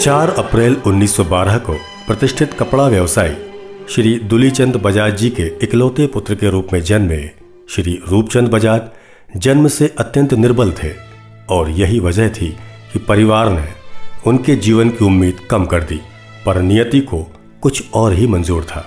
4 अप्रैल 1912 को प्रतिष्ठित कपड़ा व्यवसायी श्री दुलीचंद बजाज जी के इकलौते पुत्र के रूप में जन्मे श्री रूपचंद बजाज जन्म से अत्यंत निर्बल थे और यही वजह थी कि परिवार ने उनके जीवन की उम्मीद कम कर दी, पर नियति को कुछ और ही मंजूर था।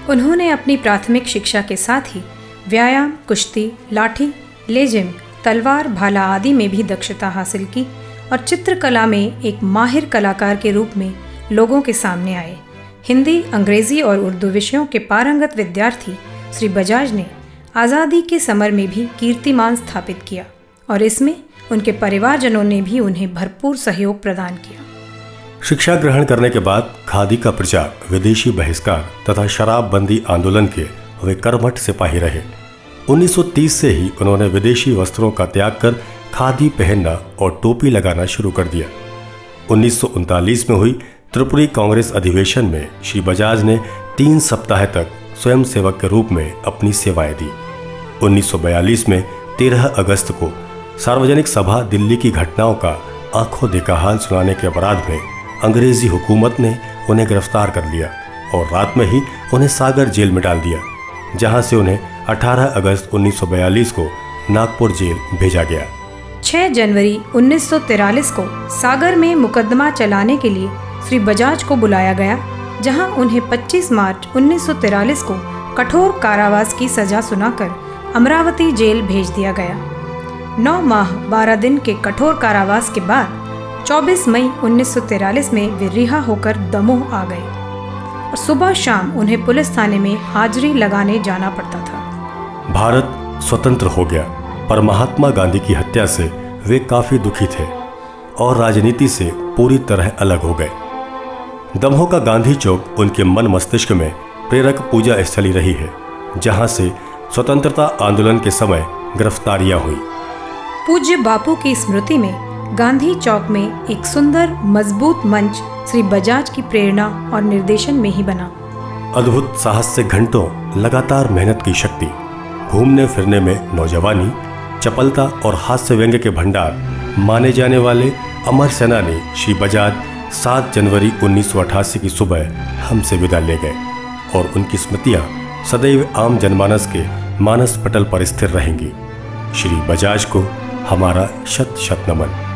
उन्होंने अपनी प्राथमिक शिक्षा के साथ ही व्यायाम, कुश्ती, लाठी, लेजिम, तलवार, भाला आदि में भी दक्षता हासिल की और चित्रकला में एक माहिर कलाकार के रूप में लोगों के सामने आए। हिंदी, अंग्रेजी और उर्दू विषयों के पारंगत विद्यार्थी श्री बजाज ने आज़ादी के समर में भी कीर्तिमान स्थापित किया और इसमें उनके परिवारजनों ने भी उन्हें भरपूर सहयोग प्रदान किया। शिक्षा ग्रहण करने के बाद खादी का प्रचार, विदेशी बहिष्कार तथा शराबबंदी आंदोलन के वे कर्मठ सिपाही रहे। 1930 से ही उन्होंने विदेशी वस्त्रों का त्याग कर खादी पहनना और टोपी लगाना शुरू कर दिया। 1939 में हुई त्रिपुरी कांग्रेस अधिवेशन में श्री बजाज ने 3 सप्ताह तक स्वयंसेवक के रूप में अपनी सेवाएं दी। 1942 में 13 अगस्त को सार्वजनिक सभा दिल्ली की घटनाओं का आंखों देखा हाल सुनाने के अपराध में अंग्रेजी हुकूमत ने उन्हें गिरफ्तार कर लिया और रात में ही उन्हें सागर जेल में डाल दिया, जहां से उन्हें 18 अगस्त 1942 को नागपुर जेल भेजा गया। 6 जनवरी 1943 को सागर में मुकदमा चलाने के लिए श्री बजाज को बुलाया गया, जहां उन्हें 25 मार्च 1943 को कठोर कारावास की सजा सुनाकर अमरावती जेल भेज दिया गया। 9 माह 12 दिन के कठोर कारावास के बाद 24 मई 1943 में वे रिहा होकर दमोह आ गए और सुबह शाम उन्हें पुलिस थाने में हाजिरी लगाने जाना पड़ता था। भारत स्वतंत्र हो गया, पर महात्मा गांधी की हत्या से वे काफी दुखी थे और राजनीति से पूरी तरह अलग हो गए। दमोह का गांधी चौक उनके मन मस्तिष्क में प्रेरक पूजा स्थली रही है, जहां से स्वतंत्रता आंदोलन के समय गिरफ्तारियां हुई। पूज्य बापू की स्मृति में गांधी चौक में एक सुंदर मजबूत मंच श्री बजाज की प्रेरणा और निर्देशन में ही बना। अद्भुत साहस से घंटों लगातार मेहनत की शक्ति, घूमने फिरने में नौजवानी, चपलता और हास्य व्यंग्य के भंडार माने जाने वाले अमर सेनानी श्री बजाज 7 जनवरी 1988 की सुबह हमसे विदा ले गए और उनकी स्मृतियां सदैव आम जनमानस के मानस पटल पर स्थिर रहेंगी। श्री बजाज को हमारा शत शत नमन।